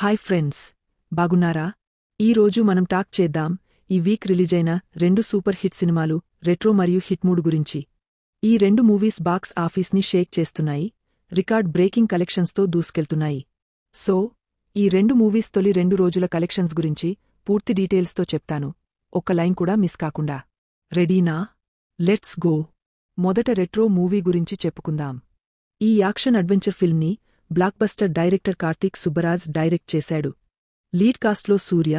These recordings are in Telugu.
హాయ్ ఫ్రెండ్స్, బాగున్నారా? ఈ రోజు మనం టాక్ చేద్దాం ఈ వీక్ రిలీజైన రెండు సూపర్ హిట్ సినిమాలు రెట్రో మరియు హిట్ 3 గురించి. ఈ రెండు మూవీస్ బాక్స్ ఆఫీస్ని షేక్ చేస్తున్నాయి, రికార్డ్ బ్రేకింగ్ కలెక్షన్స్తో దూసుకెళ్తున్నాయి. సో, ఈ రెండు మూవీస్ తొలి 2 రోజుల కలెక్షన్స్ గురించి పూర్తి డీటెయిల్స్తో చెప్తాను, ఒక్క లైన్ కూడా మిస్ కాకుండా. రెడీనా? Let's go! మొదట రెట్రో మూవీ గురించి చెప్పుకుందాం. ఈ యాక్షన్ అడ్వెంచర్ ఫిల్మ్ని blockbuster director Karthik Subbaraj direct చేశాడు. లీడ్ కాస్ట్లో సూర్య,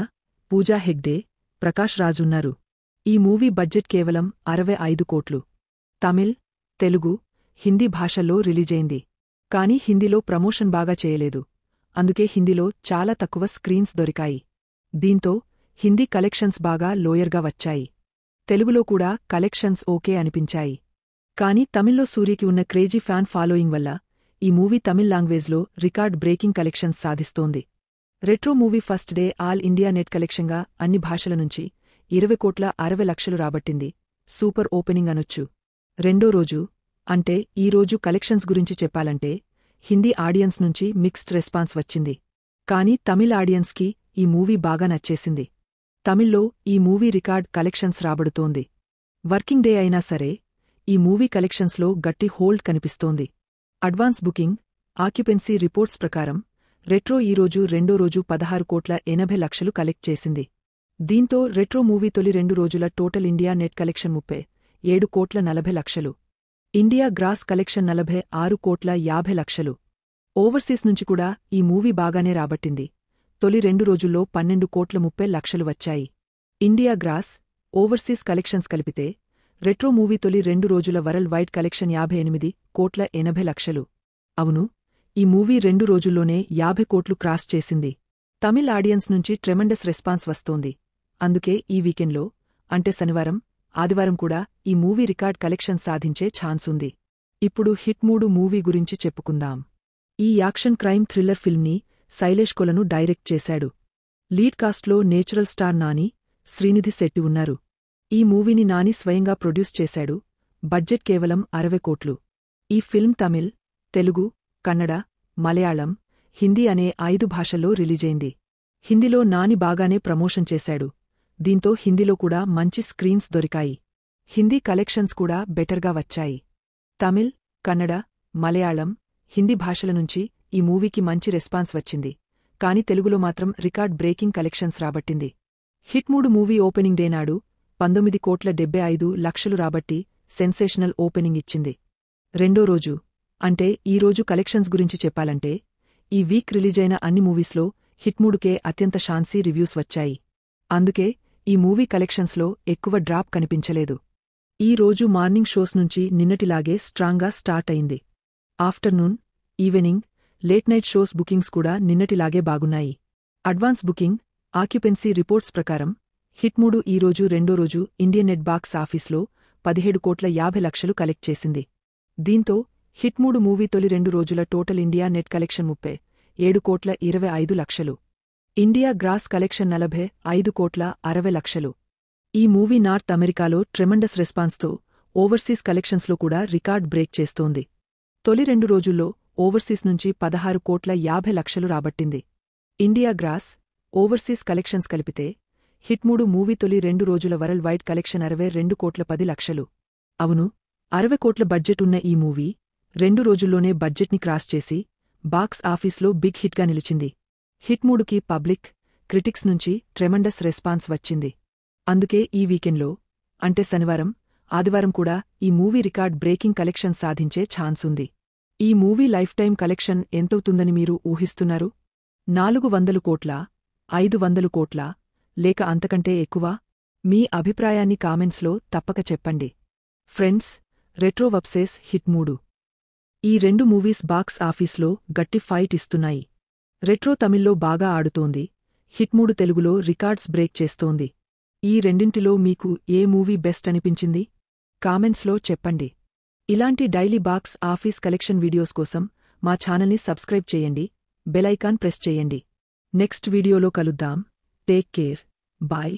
పూజా హెగ్డే, ప్రకాష్ రాజ్ ఉన్నారు. ఈ మూవీ బడ్జెట్ కేవలం 65 కోట్లు. తమిళ్, తెలుగు, హిందీ భాషల్లో రిలీజైంది. కానీ హిందీలో ప్రమోషన్ బాగా చేయలేదు, అందుకే హిందీలో చాలా తక్కువ స్క్రీన్స్ దొరికాయి. దీంతో హిందీ కలెక్షన్స్ బాగా లోయర్గా వచ్చాయి. తెలుగులో కూడా కలెక్షన్స్ ఓకే అనిపించాయి. కానీ తమిళ్లో సూర్యకి ఉన్న క్రేజీ ఫ్యాన్ ఫాలోయింగ్ వల్ల ఈ మూవీ తమిళ్ లాంగ్వేజ్లో రికార్డ్ బ్రేకింగ్ కలెక్షన్స్ సాధిస్తోంది. Retro movie first day all India net కలెక్షన్గా అన్ని భాషల నుంచి 20,60,00,000 రాబట్టింది. సూపర్ ఓపెనింగ్ అనొచ్చు. రెండో రోజు, అంటే ఈ రోజు కలెక్షన్స్ గురించి చెప్పాలంటే హిందీ ఆడియన్స్ నుంచి మిక్స్డ్ రెస్పాన్స్ వచ్చింది. కానీ తమిళ్ ఆడియన్స్కి ఈ మూవీ బాగా నచ్చేసింది. తమిళ్లో ఈ మూవీ రికార్డ్ కలెక్షన్స్ రాబడుతోంది. వర్కింగ్ డే అయినా సరే ఈ మూవీ కలెక్షన్స్లో గట్టి హోల్డ్ కనిపిస్తోంది. అడ్వాన్స్ బుకింగ్, ఆక్యుపెన్సీ రిపోర్ట్స్ ప్రకారం రెట్రో ఈరోజు రెండో రోజు 16,80,00,000 కలెక్ట్ చేసింది. దీంతో రెట్రో మూవీ తొలి 2 రోజుల total India net collection 37,40,00,000. India gross collection 46,50,00,000. Overseas నుంచి కూడా ఈ మూవీ బాగానే రాబట్టింది. తొలి 2 రోజుల్లో 12,30,00,000 వచ్చాయి. ఇండియా గ్రాస్, ఓవర్సీస్ కలెక్షన్స్ కలిపితే రెట్రో మూవీ తొలి 2 రోజుల వరల్డ్ వైడ్ కలెక్షన్ 58,80,00,000. అవును, ఈ మూవీ 2 రోజుల్లోనే 50 కోట్లు క్రాస్ చేసింది. తమిళ్ ఆడియన్స్ నుంచి ట్రెమండస్ రెస్పాన్స్ వస్తోంది. అందుకే ఈ వీకెండ్లో, అంటే శనివారం, ఆదివారం కూడా ఈ మూవీ రికార్డ్ కలెక్షన్ సాధించే ఛాన్సుంది. ఇప్పుడు హిట్ 3 మూవీ గురించి చెప్పుకుందాం. ఈ యాక్షన్ క్రైమ్ థ్రిల్లర్ ఫిల్మ్ని శైలేష్ కొలను డైరెక్ట్ చేశాడు. లీడ్ కాస్ట్లో నేచురల్ స్టార్ నాని, శ్రీనిధి శెట్టి ఉన్నారు. ఈ మూవీని నాని స్వయంగా ప్రొడ్యూస్ చేశాడు. బడ్జెట్ కేవలం 60 కోట్లు. ఈ ఫిల్మ్ తమిళ్, తెలుగు, కన్నడ, మలయాళం, హిందీ అనే 5 భాషల్లో రిలీజైంది. హిందీలో నాని బాగానే ప్రమోషన్ చేశాడు. దీంతో హిందీలో కూడా మంచి స్క్రీన్స్ దొరికాయి. హిందీ కలెక్షన్స్ కూడా బెటర్గా వచ్చాయి. తమిళ్, కన్నడ, మలయాళం, హిందీ భాషల నుంచి ఈ మూవీకి మంచి రెస్పాన్స్ వచ్చింది. కాని తెలుగులో మాత్రం రికార్డ్ బ్రేకింగ్ కలెక్షన్స్ రాబట్టింది. హిట్ 3 మూవీ ఓపెనింగ్ డే నాడు 19,75,00,000 రాబట్టి సెన్సేషనల్ ఓపెనింగ్ ఇచ్చింది. రెండో రోజు, అంటే ఈ రోజు కలెక్షన్స్ గురించి చెప్పాలంటే ఈ వీక్ రిలీజైన అన్ని మూవీస్లో హిట్ 3కే అత్యంత షాన్సీ రివ్యూస్ వచ్చాయి. అందుకే ఈ మూవీ కలెక్షన్స్లో ఎక్కువ డ్రాప్ కనిపించలేదు. ఈ రోజు మార్నింగ్ షోస్ నుంచి నిన్నటిలాగే స్ట్రాంగ్గా స్టార్ట్ అయింది. Afternoon, evening, late night shows bookings కూడా నిన్నటిలాగే బాగున్నాయి. అడ్వాన్స్ బుకింగ్, ఆక్యుపెన్సీ రిపోర్ట్స్ ప్రకారం హిట్ 3 ఈరోజు రెండో రోజు ఇండియన్ నెట్ బాక్స్ ఆఫీస్లో 17,50,00,000 కలెక్ట్ చేసింది. దీంతో హిట్ 3 మూవీ తొలి 2 రోజుల total India net collection 37,25,00,000. India gross collection 45,60,00,000. ఈ మూవీ నార్త్ అమెరికాలో ట్రెమండస్ రెస్పాన్స్తో ఓవర్సీస్ కలెక్షన్స్లో కూడా రికార్డ్ బ్రేక్ చేస్తోంది. తొలి 2 రోజుల్లో ఓవర్సీస్ నుంచి 16,50,00,000 రాబట్టింది. ఇండియా గ్రాస్, ఓవర్సీస్ కలెక్షన్స్ కలిపితే హిట్ 3 మూవీ తొలి 2 రోజుల వరల్డ్ వైడ్ కలెక్షన్ 62,10,00,000. అవును, 60 కోట్ల బడ్జెట్ ఉన్న ఈ మూవీ 2 రోజుల్లోనే బడ్జెట్ని క్రాస్ చేసి బాక్స్ ఆఫీస్లో బిగ్ హిట్గా నిలిచింది. హిట్ 3కి పబ్లిక్, క్రిటిక్స్ నుంచి ట్రెమండస్ రెస్పాన్స్ వచ్చింది. అందుకే ఈ వీకెండ్లో, అంటే శనివారం, ఆదివారం కూడా ఈ మూవీ రికార్డ్ బ్రేకింగ్ కలెక్షన్ సాధించే ఛాన్సుంది. ఈ మూవీ లైఫ్ టైం కలెక్షన్ ఎంతవుతుందని మీరు ఊహిస్తున్నారు? 400 కోట్లా, 500 కోట్లా, లేక అంతకంటే ఎక్కువా? మీ అభిప్రాయాన్ని కామెంట్స్లో తప్పక చెప్పండి. ఫ్రెండ్స్, రెట్రో వర్సెస్ హిట్ 3 ఈ రెండు మూవీస్ బాక్స్ ఆఫీస్లో గట్టి ఫైట్ ఇస్తున్నాయి. రెట్రో తమిళ్లో బాగా ఆడుతోంది, హిట్ 3 తెలుగులో రికార్డ్స్ బ్రేక్ చేస్తోంది. ఈ రెండింటిలో మీకు ఏ మూవీ బెస్ట్ అనిపించింది? కామెంట్స్లో చెప్పండి. ఇలాంటి daily box office collection videos కోసం మా ఛానల్ని సబ్స్క్రైబ్ చేయండి, బెల్ ఐకాన్ ప్రెస్ చేయండి. నెక్స్ట్ వీడియోలో కలుద్దాం. Take care, bye.